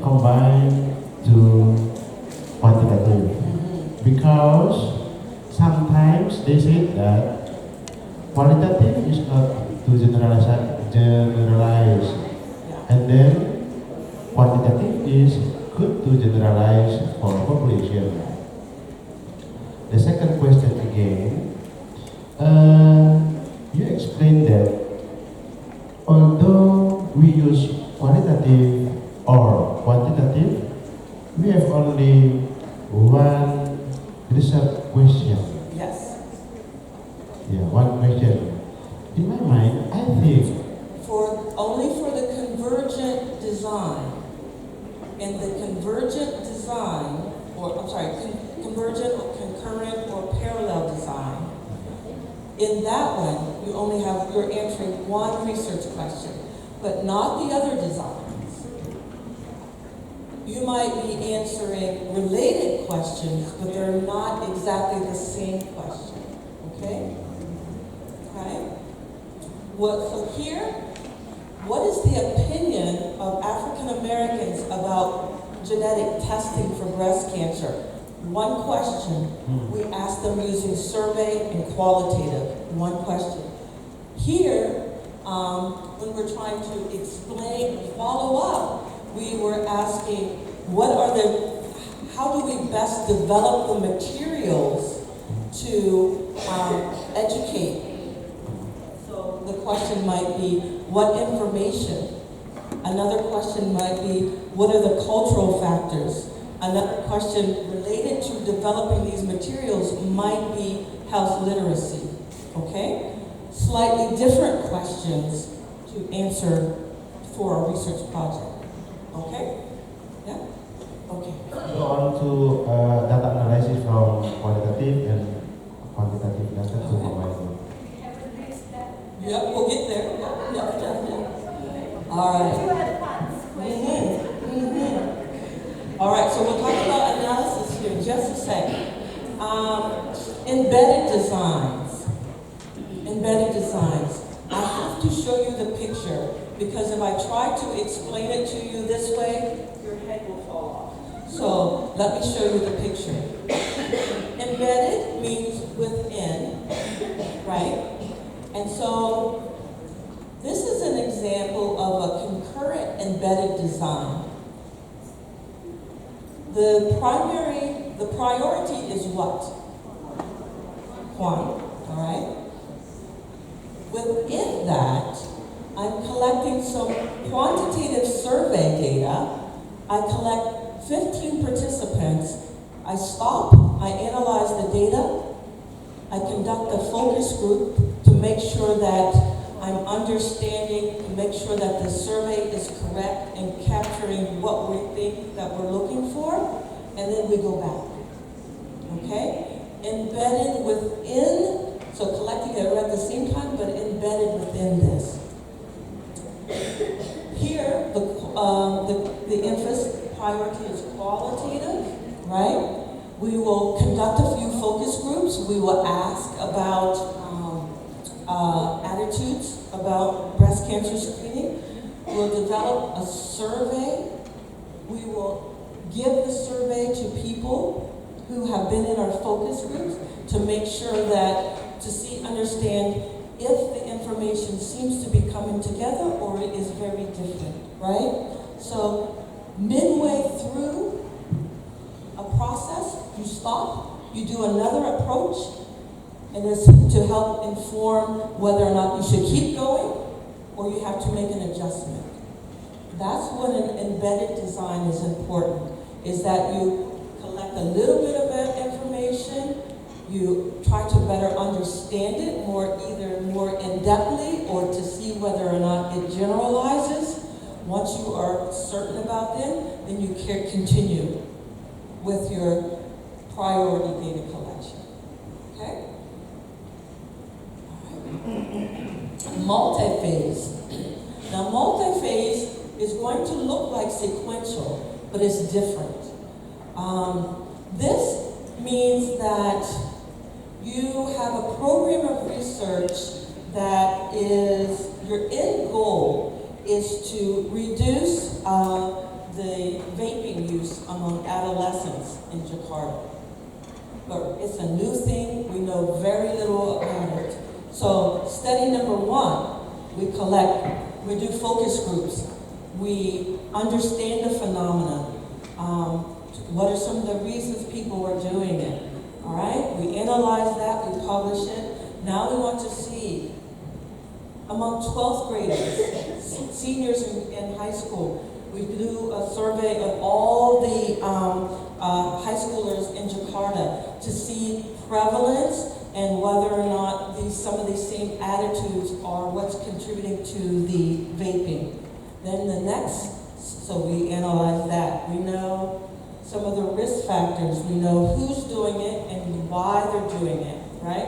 combine to quantitative because sometimes they say that qualitative is not to generalize, and then quantitative is good to generalize for population. The second question again, you explained that although we use qualitative or quantitative, we have only one research question. Yes. Yeah, one question. In my mind, I think Only for the convergent design. And the convergent design, convergent or concurrent or parallel design, in that one, you're answering one research question, but not the other designs. You might be answering related questions, but they're not exactly the same question. Okay? Okay? So here, what is the opinion of African Americans about genetic testing for breast cancer? One question. We ask them using survey and qualitative. One question. Here, when we're trying to explain, follow up, we were asking, how do we best develop the materials to educate? So the question might be, what information? Another question might be, what are the cultural factors? Another question related to developing these materials might be health literacy, okay? Slightly different questions to answer for a research project, okay? Yeah? Okay. go on to data analysis from qualitative and quantitative data to combine. Yep, we'll get there. Yep. All right. All right, so we'll talk about analysis here in just a second. Embedded designs. Embedded designs. I have to show you the picture because if I try to explain it to you this way, your head will fall off. So let me show you the picture. Embedded means within, right? And so this is an example of a concurrent embedded design. The priority is what? Quant, all right? Within that, I'm collecting some quantitative survey data. I collect 15 participants. I stop, I analyze the data. I conduct a focus group to make sure that I'm understanding, to make sure that the survey is correct and capturing what we think that we're looking for, and then we go back. Okay? Embedded within, so collecting it at the same time, but embedded within this. Here, the emphasis priority is qualitative, right? We will conduct a few focus groups. We will ask about attitudes about breast cancer screening. We'll develop a survey. We will give the survey to people who have been in our focus groups to make sure that, to understand if the information seems to be coming together or it is very different, right? So midway through a process, you stop, you do another approach, and it's to help inform whether or not you should keep going or you have to make an adjustment. That's when an embedded design is important, is that you collect a little bit of information, you try to better understand it more in-depthly or to see whether or not it generalizes. Once you are certain about them, then you can continue with your priority data collection. Okay? Multi-phase. Now, multi-phase is going to look like sequential, but it's different. This means that you have a program of research that is, your end goal is to reduce the vaping use among adolescents in Jakarta. But it's a new thing, we know very little about it. So study number one, we do focus groups. We understand the phenomena. What are some of the reasons people are doing it? All right, we analyze that, we publish it. Now we want to see among 12th graders, seniors in high school, we do a survey of all the high schoolers in Jakarta to see prevalence and whether or not some of these same attitudes are what's contributing to the vaping. Then the next, so we analyze that. We know some of the risk factors. We know who's doing it and why they're doing it, right?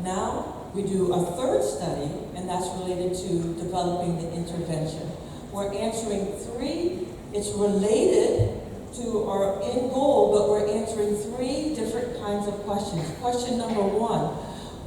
Now we do a third study, and that's related to developing the intervention. We're answering three, it's related to our end goal, but we're answering three different kinds of questions. Question number one,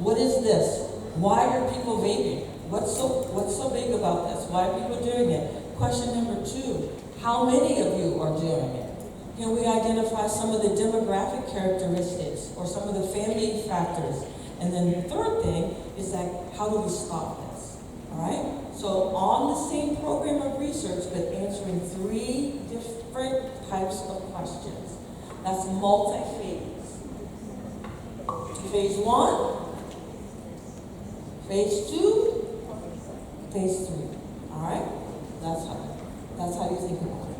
what is this? Why are people vaping? What's so big about this? Why are people doing it? Question number two, how many of you are doing it? Can we identify some of the demographic characteristics or some of the family factors? And then the third thing is that how do we stop this? All right? So on the same program of research, but answering three different types of questions. That's multi-phase. Phase 1, phase 2, phase 3. All right? That's how you think about it.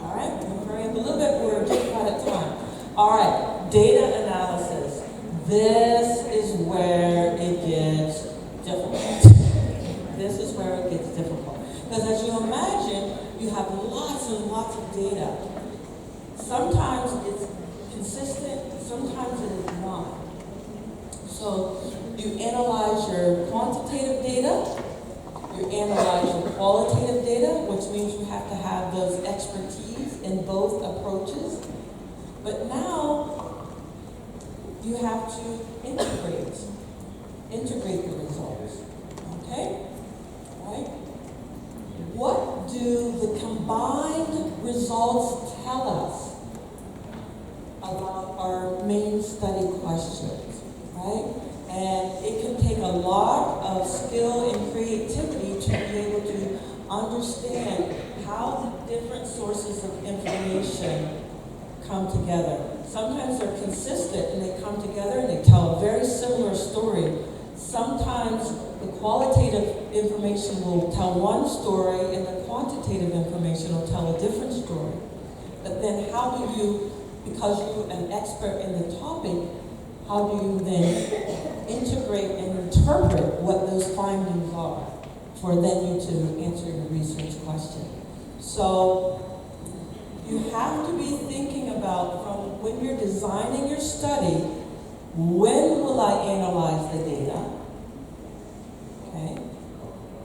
All right? I'm going to hurry up a little bit. We're just out of time. All right. Data analysis. This is where it gets difficult. This is where it gets difficult. Because as you imagine, you have lots and lots of data. Sometimes it's consistent, sometimes it is not. So you analyze your quantitative data, you analyze your qualitative data, which means you have to have those expertise in both approaches. But now, you have to integrate the results, okay? Right? What do the combined results tell us about our main study questions, right? And it can take a lot of skill and creativity to be able to understand how the different sources of information come together. Sometimes they're consistent and they come together and they tell a very similar story. Sometimes the qualitative information will tell one story and the quantitative information will tell a different story. But then how do you, because you're an expert in the topic, how do you then integrate and interpret what those findings are for then you to answer your research question? So you have to be thinking about, from when you're designing your study, when will I analyze the data? Okay?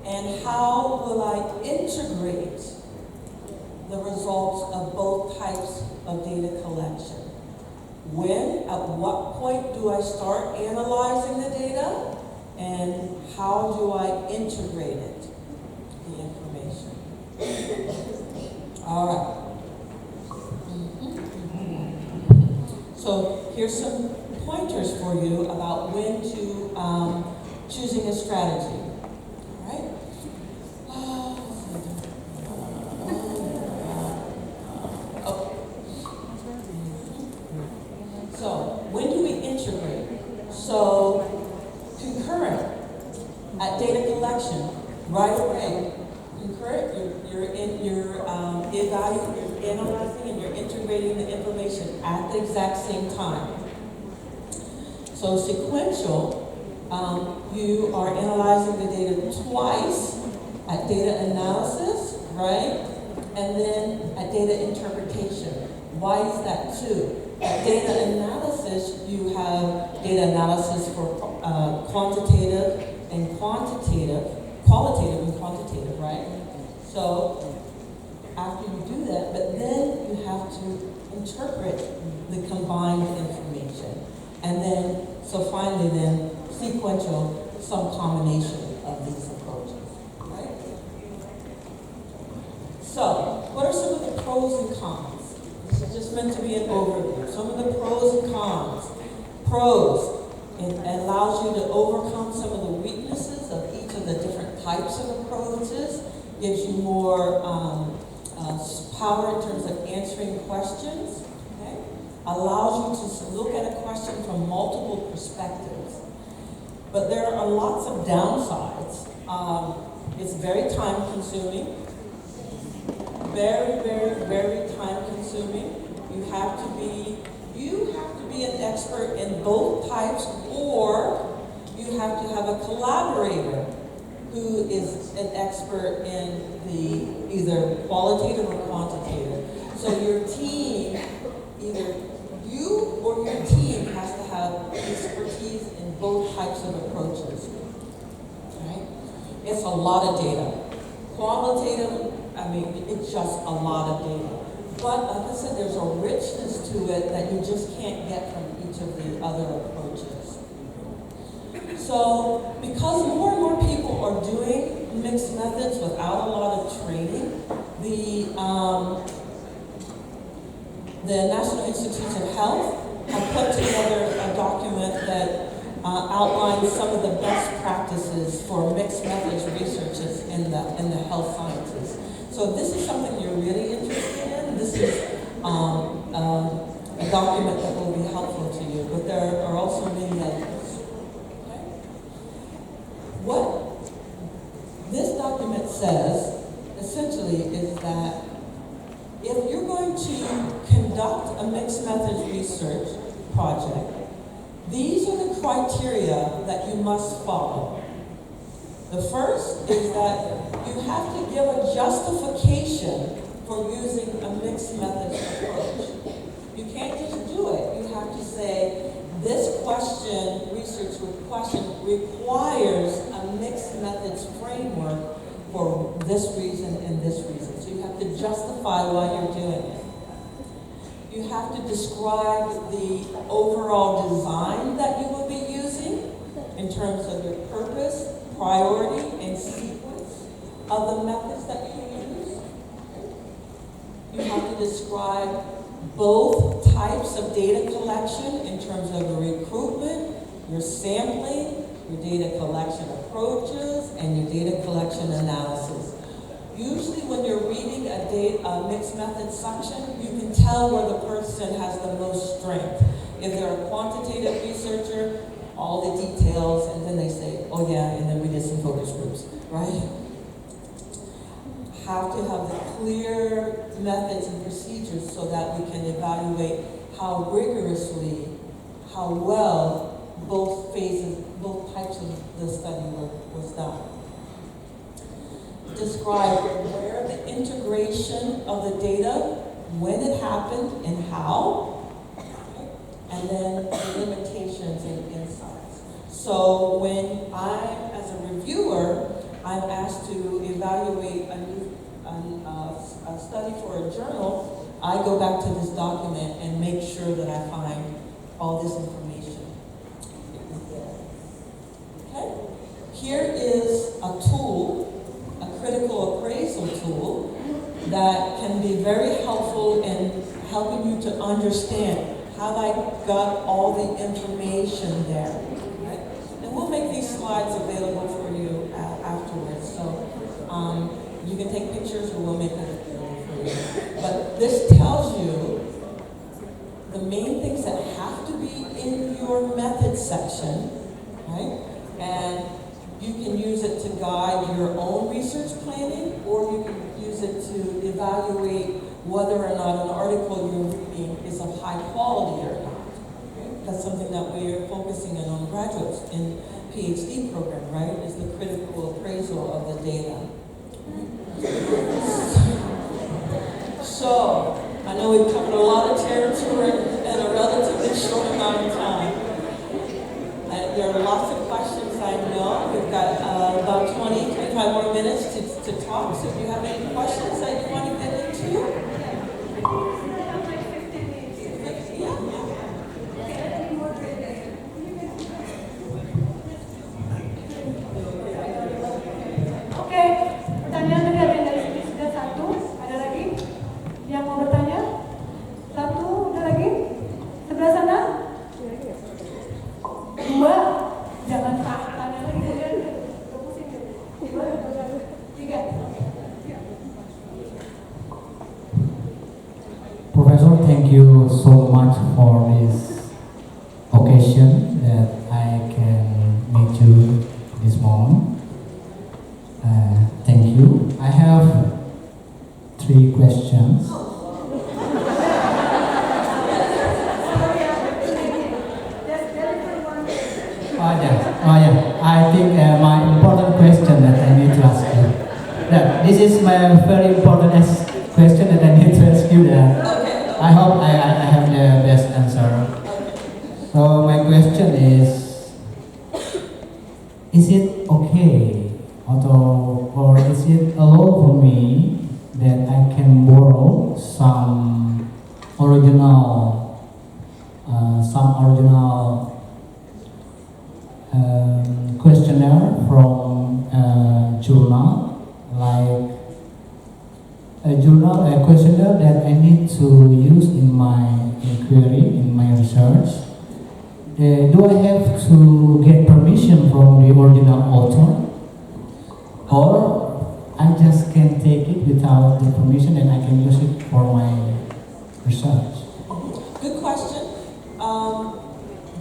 And how will I integrate the results of both types of data collection? When, at what point do I start analyzing the data? And how do I integrate it, the information? All right. So here's some pointers for you about when to choosing a strategy. All right. So when do we integrate? So concurrent at data collection right away. Concurrent, you're analyzing and you're integrating the information at the exact same time. So sequential, you are analyzing the data twice at data analysis, right? And then at data interpretation. Why is that too? At data analysis, you have data analysis for qualitative and quantitative, right? So after you do that, but then you have to interpret the combined information. And then, so finally then, sequential, some combination of these approaches, right? So, what are some of the pros and cons. This is just meant to be an overview. Some of the pros and cons. Pros, it allows you to overcome some of the weaknesses of each of the different types of approaches, gives you more power in terms of answering questions, okay? Allows you to look at a question from multiple perspectives. But there are lots of downsides. It's very time consuming, very, very, very time consuming. You have to be an expert in both types, or you have to have a collaborator who is an expert in the either qualitative or quantitative. So your team, either you or your team has to have expertise in both types of approaches. Right? It's a lot of data. Qualitative, it's just a lot of data. But like I said, there's a richness to it that you just can't get from each of the other approaches. So, because more and more people are doing mixed methods without a lot of training, the National Institutes of Health have put together a document that outlines some of the best practices for mixed methods researchers in the health sciences. So this is something you're really interested in. This is a document that will be helpful to you, but there are also many others. Okay? What this document says, essentially, is that if you're going to conduct a mixed methods research project, these are the criteria that you must follow. The first is that you have to give a justification for using a mixed methods approach. You can't just do it. You have to say, this research question requires a mixed methods framework for this reason and this reason. So you have to justify why you're doing it. You have to describe the overall design that you will be using in terms of your purpose, priority, and sequence of the methods that you use. You have to describe both types of data collection in terms of the recruitment, your sampling, your data collection approaches, and your data collection analysis. Usually when you're reading a mixed method section, you can tell where the person has the most strength. If they're a quantitative researcher, all the details, and then they say, oh yeah, and then we did some focus groups, right? Have to have the clear methods and procedures so that we can evaluate how rigorously, how well both types of the study was done. Describe where the integration of the data, when it happened and how, and then the limitations and insights. So when I, as a reviewer, I'm asked to evaluate a study for a journal, I go back to this document and make sure that I find all this information. Okay? Here is a tool, a critical appraisal tool, that can be very helpful in helping you to understand how I got all the information there. Right? And we'll make these slides available for you afterwards. So you can take pictures or we'll make it available for you. But this tells you the main things that have to be in your method section, right? And you can use it to guide your own research planning, or you can use it to evaluate whether or not an article you're reading is of high quality or not. Okay? That's something that we are focusing on graduates in PhD program, right? Is the critical appraisal of the data. So, I know we've covered a lot of territory in a relatively short amount of time. There are lots of questions, I know. We've got about 25 more minutes to talk. So if you have any questions that you want to get into? Oke, pertanyaan tadi ada dari segi 1, ada lagi? Yang mau bertanya? Satu, ada lagi? Sebelah sana? Dua, jangan tanya lagi. Dua, tiga. Professor, thank you so much for this occasion that I can meet you this moment. Thank you. I have 3 questions. Oh yeah. I think my important question that I need to ask you. That this is my very important question that I need to ask you. I hope I have the best answer. So my question is it okay or is it allowed for me that I can borrow some original questionnaire from a journal, like a questionnaire that I need to use in my inquiry, in my research? Do I have to get permission from the original author, or I just can take it without the permission and I can use it for my research? Good question.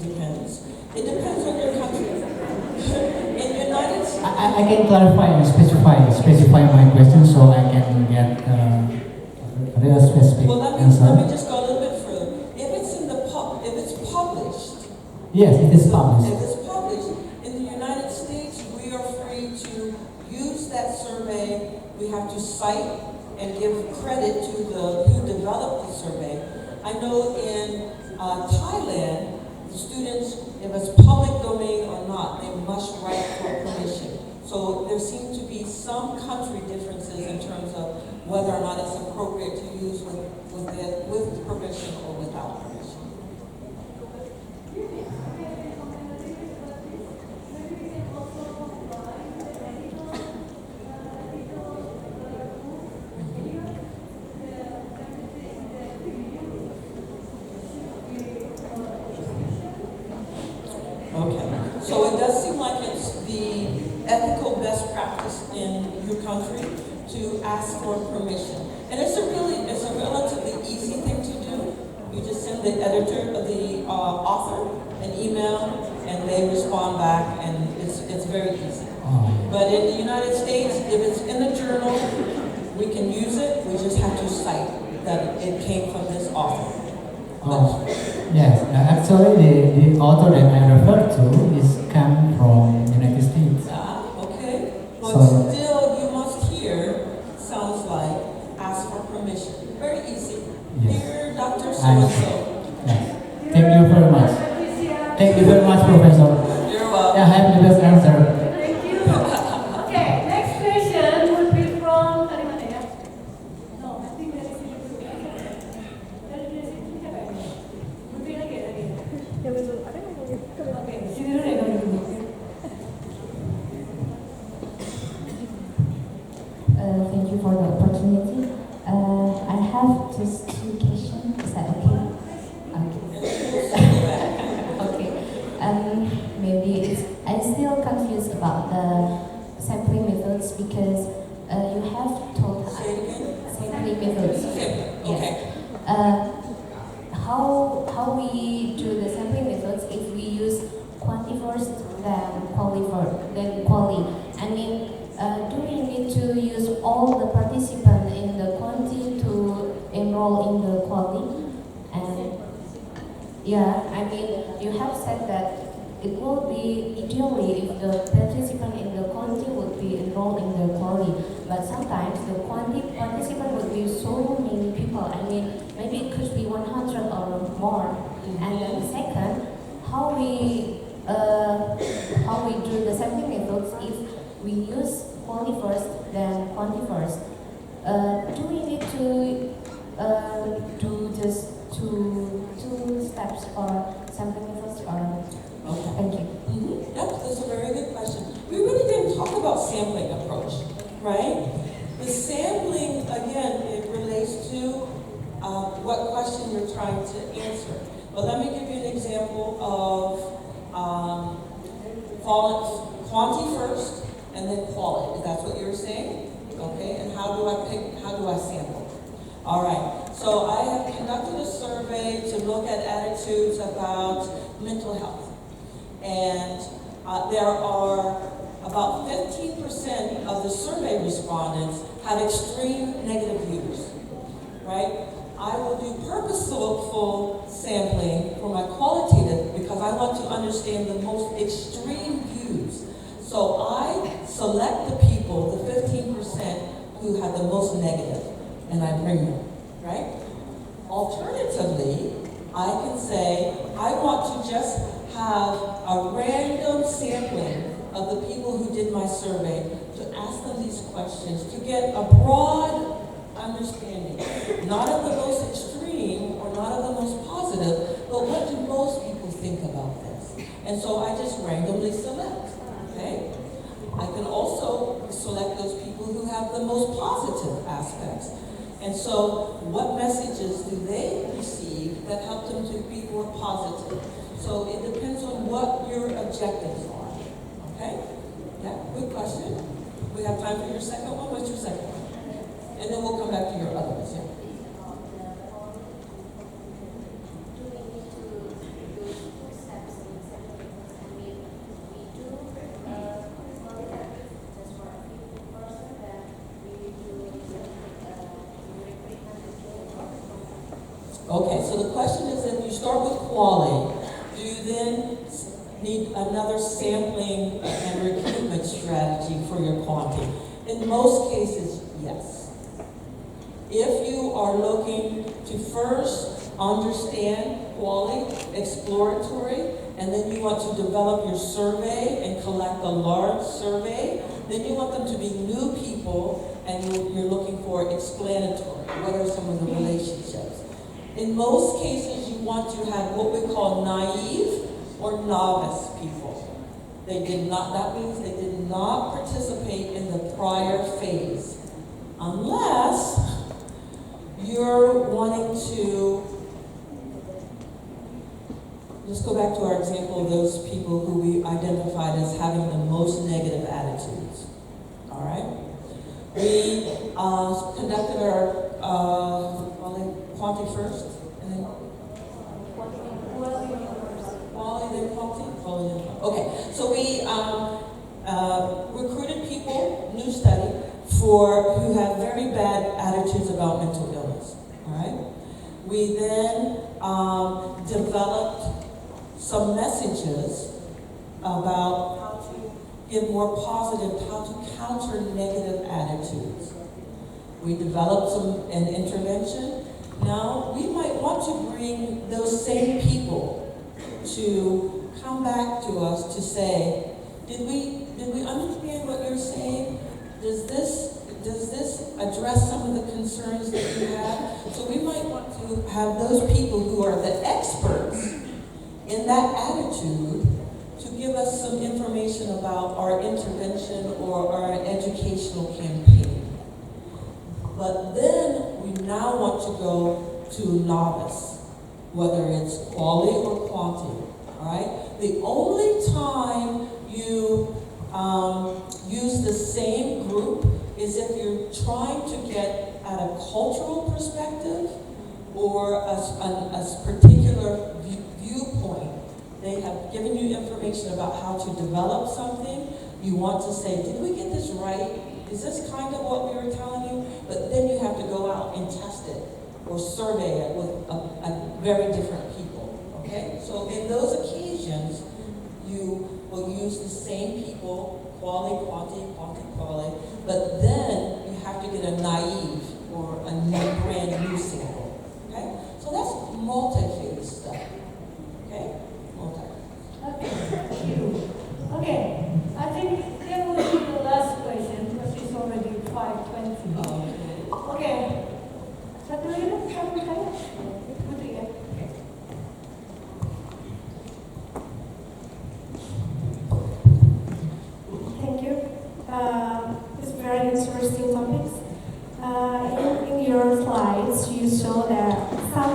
Depends. It depends on your country. In the United States, I can clarify and specify my question so I can get a real specific well, let answer. me just go a little bit further. If it's published. Yes, it is published. If it's published in the United States, we are free to use that survey. We have to cite and give credit to who developed the survey. I know in Thailand, the students, if it's public domain or not, they must write for permission. So there seem to be some country differences in terms of whether or not it's appropriate to use with permission or without permission. Okay, so it does seem like it's the ethical best practice in your country to ask for permission. And it's a relatively easy thing to do. You just send the editor, the author, an email, and they respond back, and it's very easy. But in the United States, if it's in a journal, we can use it. We just have to cite that it came from this author. Yes, actually the author that I refer to is come from United States. Okay. But So- still, you must hear, sounds like, ask for permission. Very easy. Yes. Dear Dr. I So-and-so. Yes. Thank you very much. Thank you very much, Professor. You're welcome. Yeah, I have the best answer. Thank you. Okay, next question would be from dari mana ya? No, I think dari sini dulu. Dari sini siapa ya? Putri lagi ya tadi? Ya betul. Ada nggak lagi? Oke, sini dulu ya kalau dulu. Thank you for the opportunity. I have just 2 questions. Is that okay? Okay. Maybe I'm still confused about the sampling methods because you have told us Say it again. sampling methods. Okay. How we do the sampling methods if we use quanti first, then quali first, then quali. I mean, do we need to use all the participants in the quanti to enroll in the quali? And yeah, I mean, you have said that it will be ideally if the participant in the quanti would be enrolled in the quali, but sometimes the quanti participant would be so many people. I mean, maybe it could be 100 or more. And then second, how we do the sampling methods if we use quali first, then quanti first. Do we need to do just two steps or sampling methods or? Okay. Thank you. Yep, that's a very good question. We really didn't talk about sampling approach, right? The sampling, again, it relates to what question you're trying to answer. But let me give you an example of quantity first and then quality. If that's what you're saying, okay? And how do I sample? All right. So I have conducted a survey to look at attitudes about mental health, and there are about 15% of the survey respondents have extreme negative views, right? I will do purposeful sampling for my qualitative because I want to understand the most extreme views. So I select the people, the 15% who have the most negative, and I bring them, right? Alternatively, I can say, I want to just have a random sampling of the people who did my survey to ask them these questions to get a broad understanding, not of the most extreme or not of the most positive, but what do most people think about this? And so I just randomly select, okay? I can also select those people who have the most positive aspects. And so what messages do they receive that help them to be more positive? So it depends on what your objectives are, okay? Yeah, good question. We have time for your second one. What's your second one? And then we'll come back to your others, yeah. Okay, so the question is, if you start with quality, do you then need another sampling and recruitment strategy for your quantity? In most cases, yes. If you are looking to first understand quality, exploratory, and then you want to develop your survey and collect a large survey, then you want them to be new people and you're looking for explanatory. What are some of the relationships? In most cases, you want to have what we call naive or novice people. That means they did not participate in the prior phase. Unless you're wanting to, let's go back to our example of those people who we identified as having the most negative attitudes. All right? We conducted our quantity first, and then quality, then quality. Okay, so we recruited people, new study, who have very bad attitudes about mental illness. All right. We then developed some messages about how to give more positive, how to counter negative attitudes. We developed an intervention. Now, we might want to bring those same people to come back to us to say, did we understand what you're saying? Does this address some of the concerns that you have? So we might want to have those people who are the experts in that attitude to give us some information about our intervention or our educational campaign. But then we now want to go to novice, whether it's quality or quantity, all right? The only time you use the same group is if you're trying to get at a cultural perspective or a particular viewpoint. They have given you information about how to develop something. You want to say, did we get this right? Is this kind of what we were telling you? But then you have to go out and test it or survey it with a very different people, okay? So in those occasions, you will use the same people, quality, quantity, quality, but then you have to get a naive or a brand new sample, okay? So that's multi-phase stuff, okay? Okay, thank you. Okay, I think that will be the last question because it's already 5:20. Okay. Satu lagi dong, kamu saya. Putri ya. Thank you. It's very interesting topics. In your slides, you show that some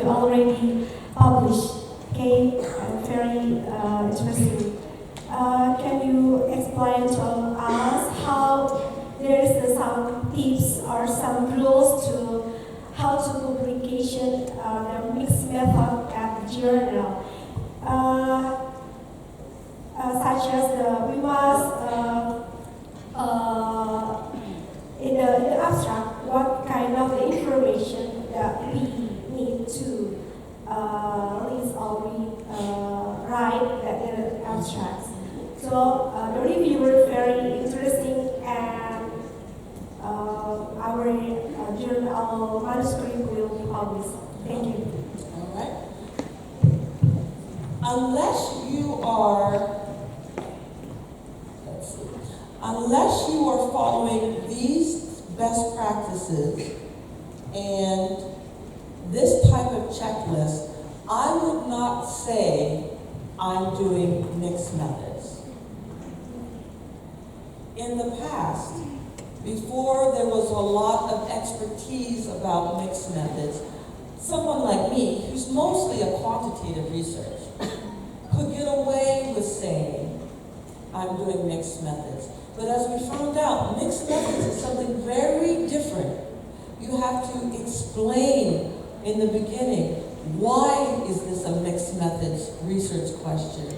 you already published. Okay, very interesting. Can you explain to us how there is some tips or some rules to how to publication the mixed method at the journal, such as we must in the abstract, what kind of the information that we need to list or write in the abstracts. So the reviewer is very interesting, and our journal manuscript will be published. Thank you. All right. Unless you are following these best practices and this type of checklist, I would not say I'm doing mixed methods. In the past, before there was a lot of expertise about mixed methods, someone like me, who's mostly a quantitative researcher, could get away with saying, I'm doing mixed methods. But as we found out, mixed methods is something very different. You have to explain in the beginning, why is this a mixed methods research question?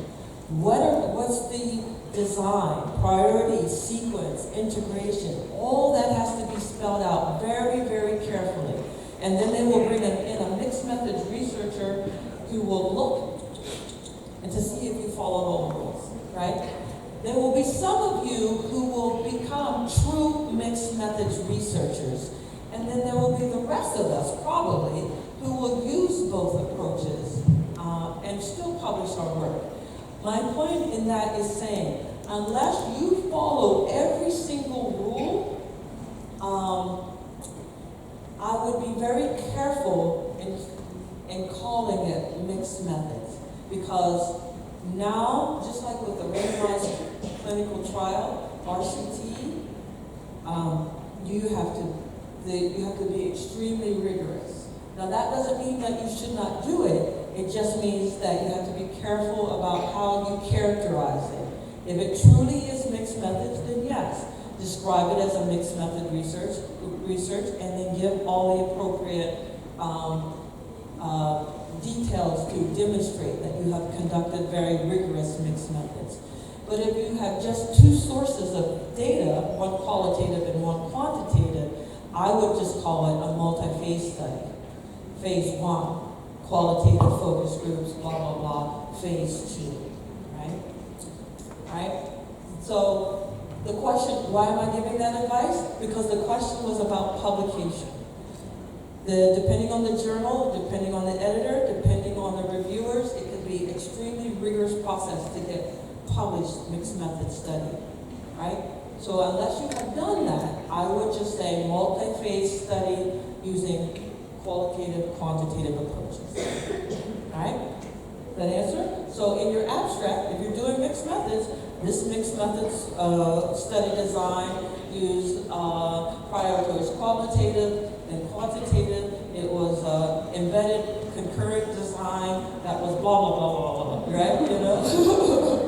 What's the design, priority, sequence, integration? All that has to be spelled out very, very carefully. And then they will bring in a mixed methods researcher who will look and to see if you followed all the rules, right? There will be some of you who will become true mixed methods researchers, and then there will be the rest of us, probably, who will use both approaches and still publish our work. My point in that is saying, unless you follow every single rule, I would be very careful in calling it mixed methods, because now, just like with the randomized clinical trial, RCT, you have to be extremely rigorous. Now that doesn't mean that you should not do it. It just means that you have to be careful about how you characterize it. If it truly is mixed methods, then yes, describe it as a mixed method research, and then give all the appropriate details to demonstrate that you have conducted very rigorous mixed methods. But if you have just two sources of data, one qualitative and one quantitative, I would just call it a multi-phase study. Phase 1, qualitative focus groups, blah, blah, blah. Phase 2, right? So the question, why am I giving that advice? Because the question was about publication. Depending on the journal, depending on the editor, depending on the reviewers, it could be extremely rigorous process to get published mixed method study, right? So unless you have done that, I would just say multi-phase study using qualitative, quantitative approaches, right? That answer? So in your abstract, if you're doing mixed methods, this mixed methods study design used prioritized qualitative and quantitative. It was embedded concurrent design that was blah, blah, blah, blah, blah, right? You know?